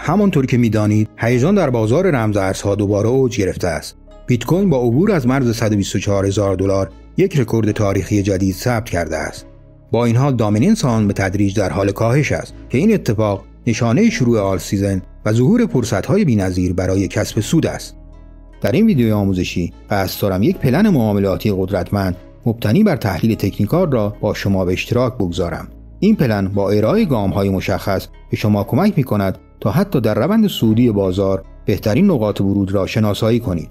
همانطور که می‌دانید، هیجان در بازار رمزارزها دوباره اوج گرفته است. بیت کوین با عبور از مرز $124,000 یک رکورد تاریخی جدید ثبت کرده است. با این حال دامیننس آن به تدریج در حال کاهش است که این اتفاق نشانه شروع آل سیزن و ظهور فرصت‌های بی‌نظیر برای کسب سود است. در این ویدیو آموزشی قصد دارم یک پلن معاملاتی قدرتمند مبتنی بر تحلیل تکنیکال را با شما به اشتراک بگذارم. این پلن با ارائه گام‌های مشخص به شما کمک می‌کند تا حتی در روند صعودی بازار بهترین نقاط ورود را شناسایی کنید.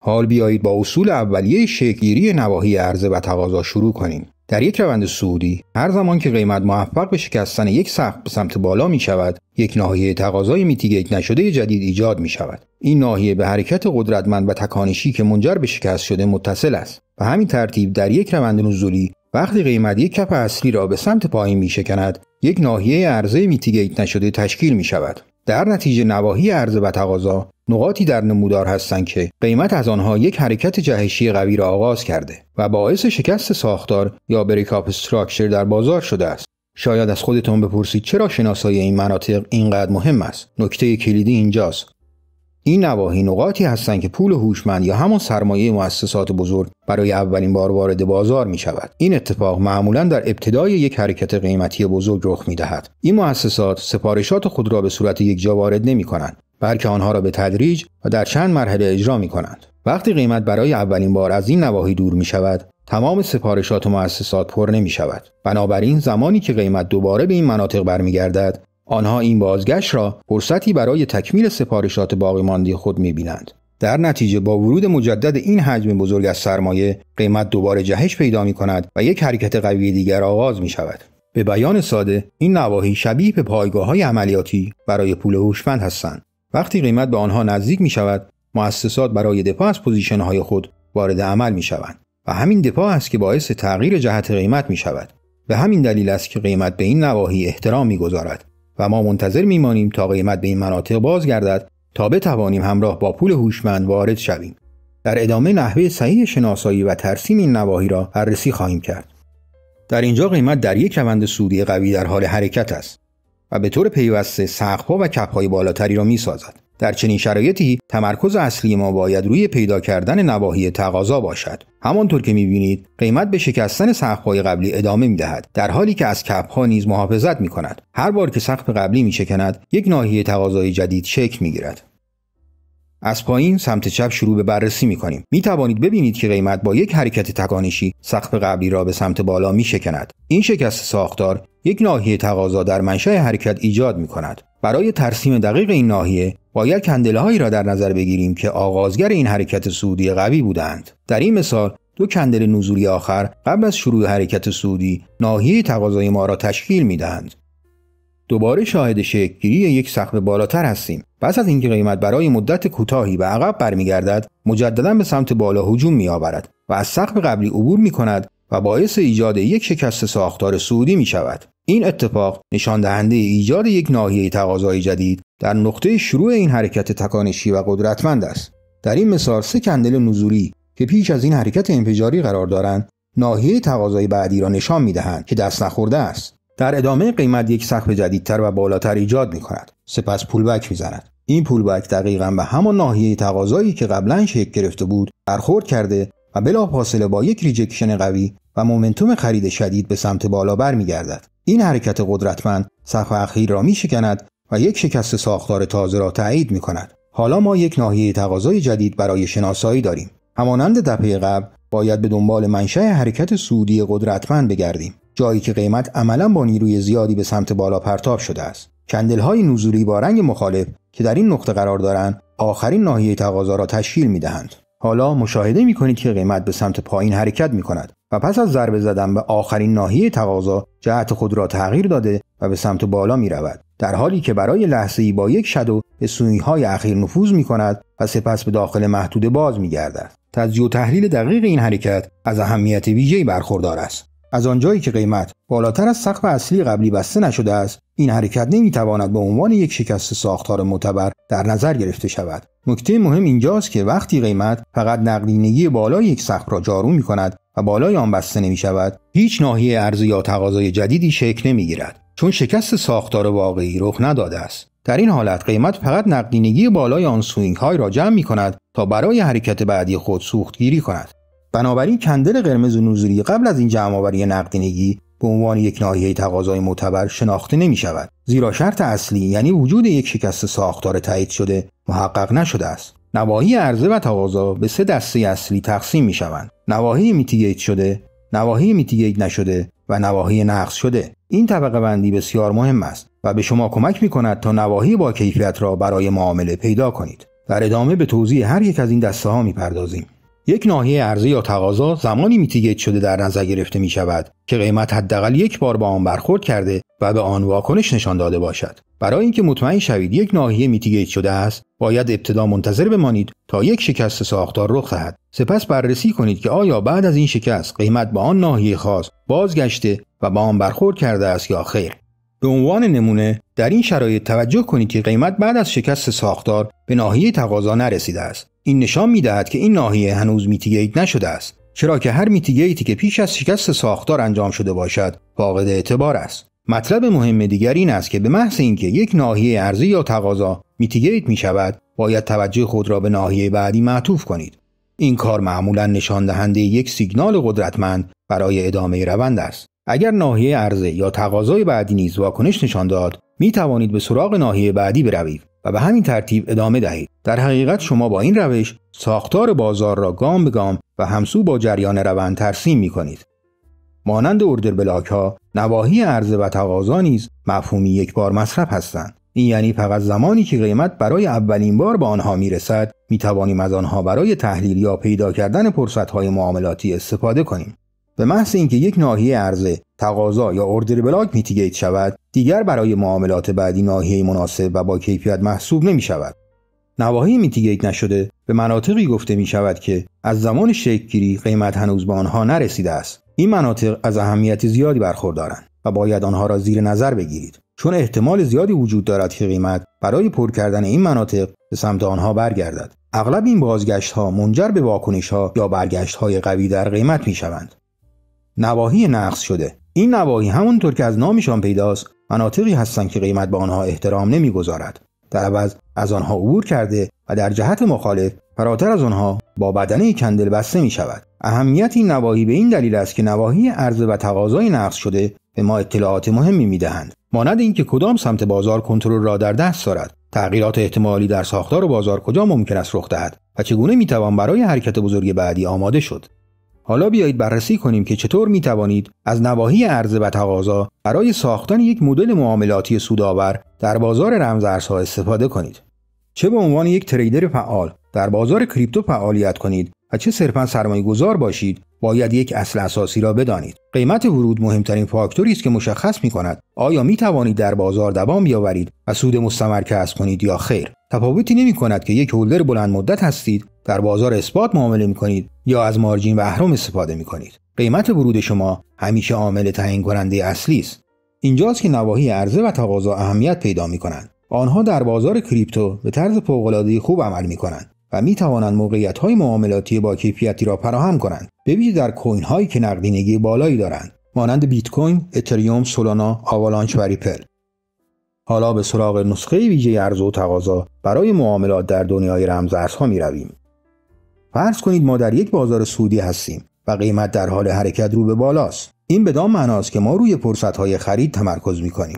حال بیایید با اصول اولیه شکل‌گیری نواحی عرضه و تقاضا شروع کنیم. در یک روند صعودی، هر زمان که قیمت موفق به شکستن یک سقف به سمت بالا می شود، یک ناحیه تقاضای میتیگیت نشده جدید ایجاد می شود. این ناحیه به حرکت قدرتمند و تکانشی که منجر به شکست شده متصل است. به همین ترتیب در یک روند نزولی، وقتی قیمت یک کف اصلی را به سمت پایین می شکند، یک ناحیه عرضه میتیگیت نشده تشکیل می شود. در نتیجه نواحی عرضه و تقاضا نقاطی در نمودار هستند که قیمت از آنها یک حرکت جهشی قوی را آغاز کرده و باعث شکست ساختار یا بریک آپ استراکچر در بازار شده است. شاید از خودتون بپرسید چرا شناسایی این مناطق اینقدر مهم است؟ نکته کلیدی اینجاست. این نواحی نقاطی هستند که پول هوشمند یا همان سرمایه مؤسسات بزرگ برای اولین بار وارد بازار می شود. این اتفاق معمولاً در ابتدای یک حرکت قیمتی بزرگ رخ می دهد. این مؤسسات سفارشات خود را به صورت یکجا وارد نمی کنند، بلکه آنها را به تدریج و در چند مرحله اجرا می کنند. وقتی قیمت برای اولین بار از این نواحی دور می شود، تمام سفارشات و مؤسسات پر نمی شود. بنابراین زمانی که قیمت دوباره به این مناطق برمیگردد، آنها این بازگشت را فرصتی برای تکمیل سفارشات باقی مانده خود می‌بینند. در نتیجه با ورود مجدد این حجم بزرگ از سرمایه، قیمت دوباره جهش پیدا می‌کند و یک حرکت قوی دیگر آغاز می‌شود. به بیان ساده، این نواحی شبیه به پایگاه‌های عملیاتی برای پول هوشمند هستند. وقتی قیمت به آنها نزدیک می‌شود، مؤسسات برای دفاع از پوزیشن‌های خود وارد عمل می‌شوند و همین دفاع است که باعث تغییر جهت قیمت می‌شود. به همین دلیل است که قیمت به این نواحی احترام می‌گذارد و ما منتظر میمانیم تا قیمت به این مناطق بازگردد تا بتوانیم همراه با پول هوشمند وارد شویم. در ادامه نحوه صحیح شناسایی و ترسیم این نواحی را بررسی خواهیم کرد. در اینجا قیمت در یک روند صعودی قوی در حال حرکت است و به طور پیوسته سقف‌ها و کف‌های بالاتری را می‌سازد. در چنین شرایطی تمرکز اصلی ما باید روی پیدا کردن نواحی تقاضا باشد. همانطور که می‌بینید قیمت به شکستن سقف‌های قبلی ادامه می‌دهد، در حالی که از کف‌ها نیز محافظت می‌کند. هر بار که سقف قبلی می‌شکند، یک ناحیه تقاضای جدید شکل می‌گیرد. از پایین سمت چپ شروع به بررسی می‌کنیم. می‌توانید ببینید که قیمت با یک حرکت تکانشی سقف قبلی را به سمت بالا می‌شکند. این شکست ساختار یک ناحیه تقاضا در منشأ حرکت ایجاد می‌کند. برای ترسیم دقیق این ناحیه باید کندله‌هایی را در نظر بگیریم که آغازگر این حرکت صعودی قوی بودند. در این مثال دو کندل نزولی آخر قبل از شروع حرکت صعودی ناحیه تقاضای ما را تشکیل می‌دهند. دوباره شاهد شکل‌گیری یک سقف بالاتر هستیم. پس از اینکه قیمت برای مدت کوتاهی به عقب برمیگردد، مجددا به سمت بالا هجوم می‌آورد و از سقف قبلی عبور می‌کند و باعث ایجاد یک شکست ساختار صعودی می‌شود. این اتفاق نشان دهنده ایجاد یک ناحیه تقاضای جدید در نقطه شروع این حرکت تکانشی و قدرتمند است. در این مثال سه کندل نزولی که پیش از این حرکت انفجاری قرار دارند، ناحیه تقاضای بعدی را نشان می‌دهند که دست نخورده است. در ادامه قیمت یک سقف جدیدتر و بالاتر ایجاد می‌کند، سپس پولبک می‌زند. این پولبک دقیقاً به همان ناحیه تقاضایی که قبلا شکل گرفته بود برخورد کرده و بلافاصله با یک ریجکشن قوی و مومنتوم خرید شدید به سمت بالا برمیگردد. این حرکت قدرتمند سقف اخیر را می‌شکند و یک شکست ساختار تازه را تایید می‌کند. حالا ما یک ناحیه تقاضای جدید برای شناسایی داریم. همانند دفعه قبل باید به دنبال منشأ حرکت صعودی قدرتمند بگردیم، جایی که قیمت عملاً با نیروی زیادی به سمت بالا پرتاب شده است. کندل‌های نزولی با رنگ مخالف که در این نقطه قرار دارند، آخرین ناحیه تقاضا را تشکیل می‌دهند. حالا مشاهده می‌کنید که قیمت به سمت پایین حرکت می‌کند و پس از ضربه زدن به آخرین ناحیه تقاضا جهت خود را تغییر داده و به سمت بالا می‌رود، در حالی که برای لحظه‌ای با یک شادو به سویی‌های اخیر نفوذ می‌کند و سپس به داخل محدوده باز می‌گردد. تجزیه و تحلیل دقیق این حرکت از اهمیت ویژه‌ای برخوردار است. از آنجایی که قیمت بالاتر از سقف اصلی قبلی بسته نشده است، این حرکت نمی‌تواند به عنوان یک شکست ساختار معتبر در نظر گرفته شود. نکته مهم اینجاست که وقتی قیمت فقط نقدینگی بالای یک سقف را جارو می‌کند و بالای آن بسته نمی شود، هیچ ناحیه عرضه یا تقاضای جدیدی شکل نمی گیرد، چون شکست ساختار واقعی رخ نداده است. در این حالت قیمت فقط نقدینگی بالای آن سوینگ های را جمع می کند تا برای حرکت بعدی خود سوختگیری کند. بنابراین کندل قرمز نزولی قبل از این جمع‌آوری نقدینگی به عنوان یک ناحیه تقاضای معتبر شناخته نمی شود، زیرا شرط اصلی یعنی وجود یک شکست ساختار تایید شده محقق نشده است. نواحی عرضه و تقاضا به 3 دسته اصلی تقسیم می شوند: نواحی میتیگیت شده، نواحی میتیگیت نشده و نواحی نقص شده. این طبقه بندی بسیار مهم است و به شما کمک می کند تا نواحی با کیفیت را برای معامله پیدا کنید. در ادامه به توضیح هر یک از این دسته ها می پردازیم. یک ناحیه عرضه یا تقاضا زمانی میتیگیت شده در نظر گرفته می شود که قیمت حداقل یک بار با آن برخورد کرده و به آن واکنش نشان داده باشد. برای اینکه مطمئن شوید یک ناحیه میتیگیت شده است، باید ابتدا منتظر بمانید تا یک شکست ساختار رخ دهد. سپس بررسی کنید که آیا بعد از این شکست قیمت به آن ناحیه خاص بازگشته و با آن برخورد کرده است یا خیر. به عنوان نمونه در این شرایط توجه کنید که قیمت بعد از شکست ساختار به ناحیه تقاضا نرسیده است. این نشان می‌دهد که این ناحیه هنوز میتیگیت نشده است، چرا که هر میتیگیتی که پیش از شکست ساختار انجام شده باشد فاقد اعتبار است. مطلب مهم دیگر این است که به محض اینکه یک ناحیه عرضه یا تقاضا میتیگیت می‌شود، باید توجه خود را به ناحیه بعدی معطوف کنید. این کار معمولاً نشان دهنده یک سیگنال قدرتمند برای ادامه روند است. اگر ناحیه عرضه یا تقاضای بعدی نیز واکنش نشان داد، می توانید به سراغ ناحیه بعدی بروید و به همین ترتیب ادامه دهید. در حقیقت شما با این روش ساختار بازار را گام به گام و همسو با جریان روند ترسیم می کنید. مانند اوردر بلاک ها، نواحی عرضه و تقاضا نیز مفهومی یک بار مصرف هستند. این یعنی فقط زمانی که قیمت برای اولین بار به آنها می رسد، می توانیم از آنها برای تحلیل یا پیدا کردن فرصت های معاملاتی استفاده کنیم. به محض اینکه یک ناحیه عرضه، تقاضا یا اوردر بلاک میتیگیت شود، دیگر برای معاملات بعدی ناحیه مناسب و با کیفیت محسوب نمی شود. نواحی میتیگیت نشده به مناطقی گفته می شود که از زمان شکل‌گیری قیمت هنوز به آنها نرسیده است. این مناطق از اهمیت زیادی برخوردارند و باید آنها را زیر نظر بگیرید، چون احتمال زیادی وجود دارد که قیمت برای پر کردن این مناطق به سمت آنها برگردد. اغلب این بازگشت‌ها منجر به واکنش‌ها یا برگشت‌های قوی در قیمت می‌شوند. نواحی نقص شده. این نواحی همونطور که از نامشان پیداست مناطقی هستند که قیمت به آنها احترام نمی‌گذارد. در عوض از آنها عبور کرده و در جهت مخالف فراتر از آنها با بدنه کندل بسته می‌شود. اهمیت این نواحی به این دلیل است که نواحی عرضه و تقاضای نقص شده به ما اطلاعات مهمی می‌دهند، مانند اینکه کدام سمت بازار کنترل را در دست دارد، تغییرات احتمالی در ساختار بازار کجا ممکن است رخ دهد و چگونه می‌توان برای حرکت بزرگ بعدی آماده شد. حالا بیایید بررسی کنیم که چطور می توانید از نواحی عرضه و تقاضا برای ساختن یک مدل معاملاتی سودآور در بازار رمزارزها استفاده کنید. چه به عنوان یک تریدر فعال در بازار کریپتو فعالیت کنید و چه صرفاً سرمایه‌گذار باشید، باید یک اصل اساسی را بدانید. قیمت ورود مهمترین فاکتوری است که مشخص می کند آیا می توانید در بازار دوام بیاورید و سود مستمر کسب کنید یا خیر. تفاوتی نمی کند که یک هولدر بلند مدت هستید، در بازار اسپات معامله می کنید یا از مارجین و اهرم استفاده می کنید. قیمت ورود شما همیشه عامل تعیین کننده اصلی است. اینجاست که نواحی عرضه و تقاضا اهمیت پیدا می کنند. آنها در بازار کریپتو به طرز فوق‌العاده خوب عمل می کنند و می توانند موقعیت‌های معاملاتی با کیفیتی را فراهم کنند، به ویژه در کوین‌هایی که نقدینگی بالایی دارند، مانند بیت کوین، اتریوم، سولانا، آوالانچ و ریپل. حالا به سراغ نسخه ویژه عرضه و تقاضا برای معاملات در دنیای رمزارزها می رویم. فرض کنید ما در یک بازار سودی هستیم و قیمت در حال حرکت رو به بالاست. این بدان معناست که ما روی فرصت‌های خرید تمرکز می‌کنیم.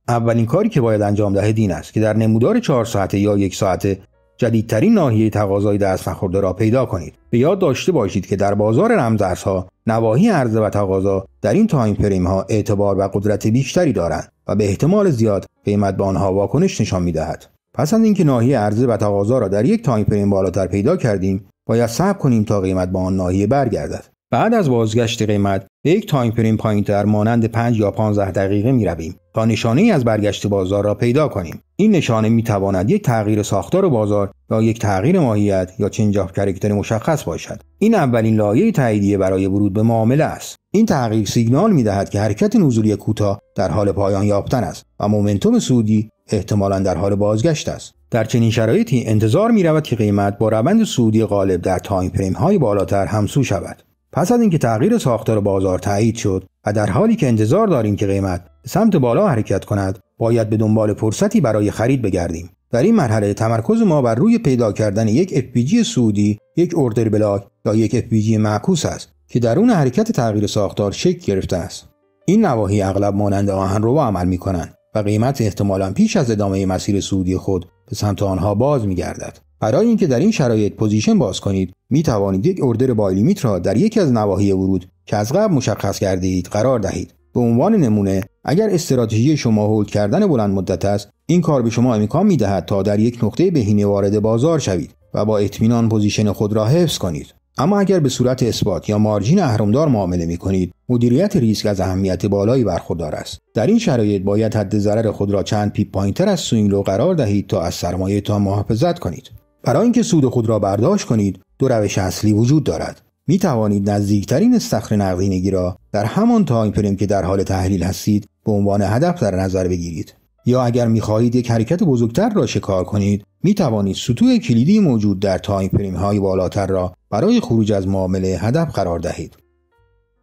اولین کاری که باید انجام دهید این است که در نمودار 4 ساعته یا 1 ساعته جدیدترین ناحیه تقاضای دست نخورده را پیدا کنید. به یاد داشته باشید که در بازار رمزارزها نواحی عرضه و تقاضا در این تایم فریم‌ها اعتبار و قدرت بیشتری دارند و به احتمال زیاد قیمت به آنها واکنش نشان می‌دهد. پس از اینکه ناحیه عرضه و تقاضا را در یک تایم فریم بالاتر پیدا کردیم، باید صبر کنیم تا قیمت به آن ناحیه برگردد. بعد از بازگشت قیمت به یک تایم فریم پایین‌تر مانند 5 یا 15 دقیقه می‌رویم تا نشانه‌ای از برگشت بازار را پیدا کنیم. این نشانه می‌تواند یک تغییر ساختار بازار یا یک تغییر ماهیت یا چنج آف کاراکتر مشخص باشد. این اولین لایه تاییدیه برای ورود به معامله است. این تغییر سیگنال می‌دهد که حرکت نزولی کوتاه در حال پایان یافتن است و مومنتوم سودی احتمالاً در حال بازگشت است. در چنین شرایطی انتظار می‌رود که قیمت با روند سودی غالب در تایم فریم‌های بالاتر همسو شود. پس از اینکه تغییر ساختار بازار تایید شد و در حالی که انتظار داریم که قیمت به سمت بالا حرکت کند، باید به دنبال فرصتی برای خرید بگردیم. در این مرحله تمرکز ما بر روی پیدا کردن یک FPG سعودی، یک اوردر بلاک یا یک FPG معکوس است که درون حرکت تغییر ساختار شکل گرفته است. این نواحی اغلب مانند آهنربا عمل می‌کنند و قیمت احتمالاً پیش از ادامه مسیر صعودی خود به سمت آنها باز می‌گردد. برای اینکه در این شرایط پوزیشن باز کنید، می توانید یک اوردر بای لیمیت را در یکی از نواحی ورود که از قبل مشخص کرده اید قرار دهید. به عنوان نمونه، اگر استراتژی شما هولد کردن بلند مدت است، این کار به شما امکان می‌دهد تا در یک نقطه بهینه وارد بازار شوید و با اطمینان پوزیشن خود را حفظ کنید. اما اگر به صورت اثبات یا مارجین اهرمدار معامله می‌کنید، مدیریت ریسک از اهمیت بالایی برخوردار است. در این شرایط باید حد ضرر خود را چند پیپ پایین‌تر از سوینگ لو قرار دهید تا از سرمایه‌تان محافظت کنید. برای اینکه سود خود را برداشت کنید، دو روش اصلی وجود دارد. می توانید نزدیکترین استخر نقدینگی را در همان تایم فریم که در حال تحلیل هستید به عنوان هدف در نظر بگیرید، یا اگر می خواهید یک حرکت بزرگتر را شکار کنید، می توانید سطوح کلیدی موجود در تایم فریم های بالاتر را برای خروج از معامله هدف قرار دهید.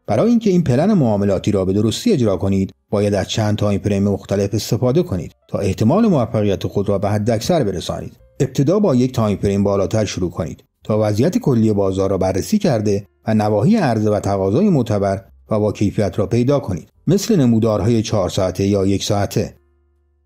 برای اینکه این پلن معاملاتی را به درستی اجرا کنید، باید از چند تایم فریم مختلف استفاده کنید تا احتمال موفقیت خود را به حداکثر برسانید. ابتدا با یک تایم فریم بالاتر شروع کنید تا وضعیت کلی بازار را بررسی کرده و نواحی عرضه و تقاضای معتبر و با کیفیت را پیدا کنید، مثل نمودارهای 4 ساعته یا 1 ساعته.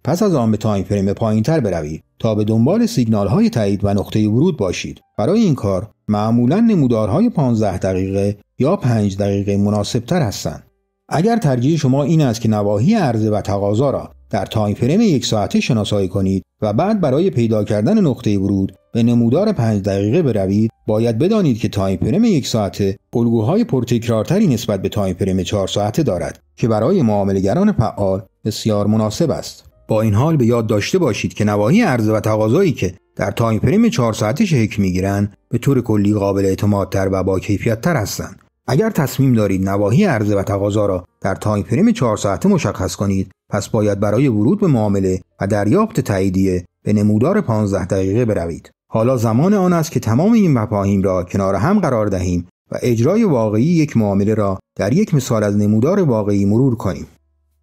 پس از آن به تایم فریم پایین‌تر بروید تا به دنبال سیگنال‌های تایید و نقطه ورود باشید. برای این کار معمولاً نمودارهای 15 دقیقه یا 5 دقیقه مناسب‌تر هستند. اگر ترجیح شما این است که نواحی عرضه و تقاضا را در تایم فریم 1 ساعته شناسایی کنید و بعد برای پیدا کردن نقطه ورود به نمودار 5 دقیقه بروید، باید بدانید که تایم فریم 1 ساعته الگوهای پرتکرارتری نسبت به تایم فریم 4 ساعته دارد که برای معامله‌گران فعال بسیار مناسب است. با این حال به یاد داشته باشید که نواحی عرضه و تقاضایی که در تایم فریم 4 ساعته شکل می‌گیرند به طور کلی قابل اعتمادتر و با کیفیت‌تر هستند. اگر تصمیم دارید نواحی عرضه و تقاضا را در تایم فریم 4 ساعته مشخص کنید، پس باید برای ورود به معامله و دریافت تاییدیه به نمودار 15 دقیقه بروید. حالا زمان آن است که تمام این مفاهیم را کنار هم قرار دهیم و اجرای واقعی یک معامله را در یک مثال از نمودار واقعی مرور کنیم.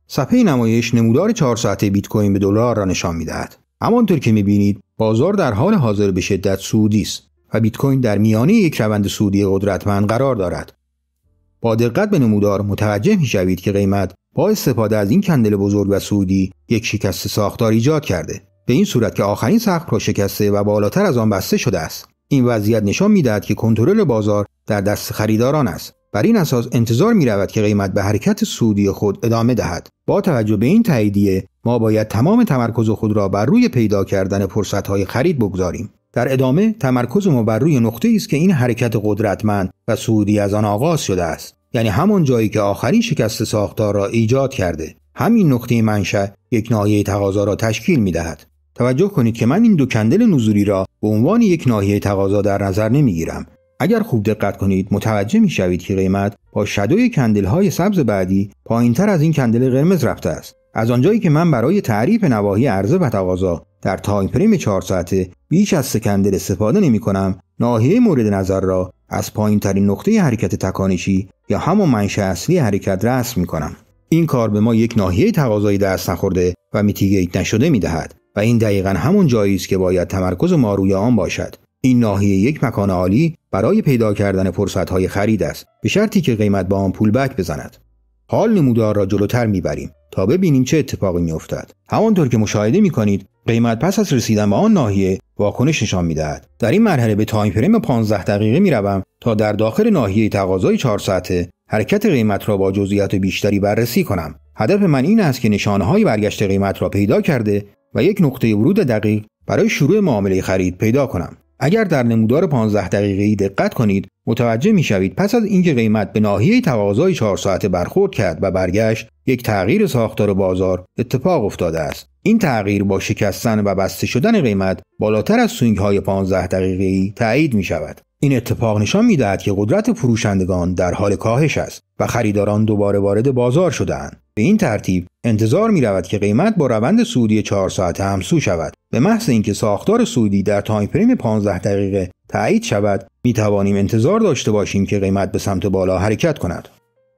صفحه نمایش نمودار 4 ساعته بیت کوین به دلار را نشان می‌دهد. همانطور که می‌بینید بازار در حال حاضر به شدت صعودی است و بیت کوین در میانه یک روند صعودی قدرتمند قرار دارد. با دقت به نمودار متوجه می‌شوید که قیمت با استفاده از این کندل بزرگ و صعودی یک شکست ساختار ایجاد کرده، به این صورت که آخرین سقف را شکسته و بالاتر از آن بسته شده است. این وضعیت نشان می‌دهد که کنترل بازار در دست خریداران است. بر این اساس انتظار می‌رود که قیمت به حرکت صعودی خود ادامه دهد. با توجه به این تاییدیه، ما باید تمام تمرکز خود را بر روی پیدا کردن فرصت‌های خرید بگذاریم. در ادامه تمرکز ما بر روی نقطه‌ای است که این حرکت قدرتمند و صعودی از آن آغاز شده است، یعنی همان جایی که آخرین شکست ساختار را ایجاد کرده. همین نقطه منشأ یک ناحیه تقاضا را تشکیل می‌دهد. توجه کنید که من این دو کندل نزولی را به عنوان یک ناحیه تقاضا در نظر نمی‌گیرم. اگر خوب دقت کنید متوجه می‌شوید که قیمت با شادوی کندل‌های سبز بعدی پایین‌تر از این کندل قرمز رفته است. از آنجایی که من برای تعریف نواحی عرضه و تقاضا در تایم فریم 4 ساعته بیش از 3 کندل استفاده نمی‌کنم، ناحیه مورد نظر را از پایین‌ترین نقطه حرکت تکانشی یا همان منشأ اصلی حرکت رسم می‌کنم. این کار به ما یک ناحیه تقاضایی دست نخورده و میتیگیت نشده می‌دهد و این دقیقاً همون جایی است که باید تمرکز ما روی آن باشد. این ناحیه یک مکان عالی برای پیدا کردن فرصت‌های خرید است، به شرطی که قیمت با آن پول بک بزند. حال نمودار را جلوتر میبریم تا ببینیم چه اتفاقی میافتد. همانطور که مشاهده میکنید قیمت پس از رسیدن به آن ناحیه واکنش نشان میدهد. در این مرحله به تایم فریم 15 دقیقه میروم تا در داخل ناحیه تقاضای 4 ساعته حرکت قیمت را با جزئیات بیشتری بررسی کنم. هدف من این است که نشانه‌های برگشت قیمت را پیدا کرده و یک نقطه ورود دقیق برای شروع معامله خرید پیدا کنم. اگر در نمودار 15 دقیقه‌ای دقت کنید متوجه می‌شوید پس از اینکه قیمت به ناحیه تقاضای 4 ساعته برخورد کرد و برگشت، یک تغییر ساختار بازار اتفاق افتاده است. این تغییر با شکستن و بسته شدن قیمت بالاتر از سوینگ‌های 15 دقیقه‌ای تایید می‌شود. این اتفاق نشان می‌دهد که قدرت فروشندگان در حال کاهش است و خریداران دوباره وارد بازار شده‌اند. به این ترتیب انتظار می‌رود که قیمت با روند صعودی 4 ساعته همسو شود. به محض اینکه ساختار صعودی در تایم فریم 15 دقیقه تایید شود، می‌توانیم انتظار داشته باشیم که قیمت به سمت بالا حرکت کند.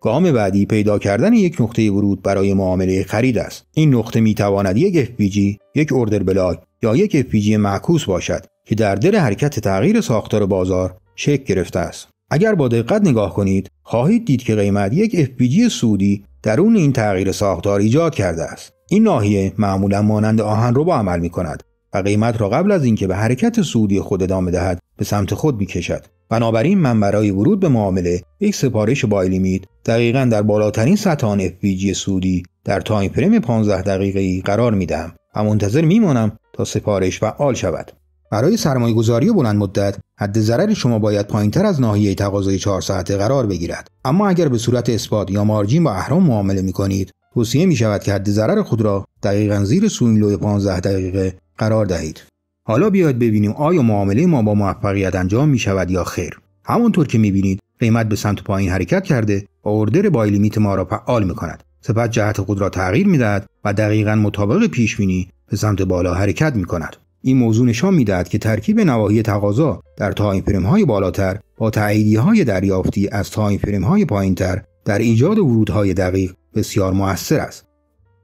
گام بعدی پیدا کردن یک نقطه ورود برای معامله خرید است. این نقطه می‌تواند یک FPG، یک اوردر بلاک یا یک FPG معکوس باشد که در دل حرکت تغییر ساختار بازار شکل گرفته است. اگر با دقت نگاه کنید، خواهید دید که قیمت یک FPG صعودی درون این تغییر ساختار ایجاد کرده است. این ناحیه معمولا مانند آهنربا عمل می‌کند و قیمت را قبل از اینکه به حرکت صعودی خود ادامه دهد به سمت خود می‌کشد. بنابراین من برای ورود به معامله یک سفارش بای لیمیت دقیقاً در بالاترین سطح آن FPG صعودی در تایم فریم 15 دقیقه‌ای قرار می‌دهم و منتظر می‌مانم تا سفارش فعال شود. برای سرمایه‌گذاری بلند مدت، حد ضرر شما باید پایین‌تر از ناحیه تقاضای 4 ساعته قرار بگیرد. اما اگر به صورت اسپات یا مارجین با اهرم معامله می‌کنید، توصیه می‌شود که حد ضرر خود را دقیقاً زیر سوینگ لو 15 دقیقه قرار دهید. حالا بیاید ببینیم آیا معامله ما با موفقیت انجام می‌شود یا خیر. همانطور که می‌بینید، قیمت به سمت پایین حرکت کرده و اوردر بای لیمیت ما را فعال می‌کند. سپس جهت خود را تغییر می‌دهد و دقیقاً مطابق پیش‌بینی به سمت بالا حرکت می‌کند. این موضوع نشان می‌دهد که ترکیب نواحی تقاضا در تایم فرم‌های بالاتر با تاییدیه‌های دریافتی از تایم فرم‌های پایین‌تر در ایجاد ورودهای دقیق بسیار مؤثر است.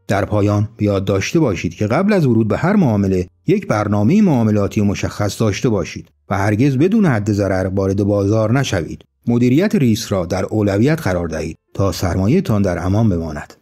در پایان یاد داشته باشید که قبل از ورود به هر معامله یک برنامه معاملاتی مشخص داشته باشید و هرگز بدون حد ضرر وارد بازار نشوید. مدیریت ریسک را در اولویت قرار دهید تا سرمایه‌تان در امان بماند.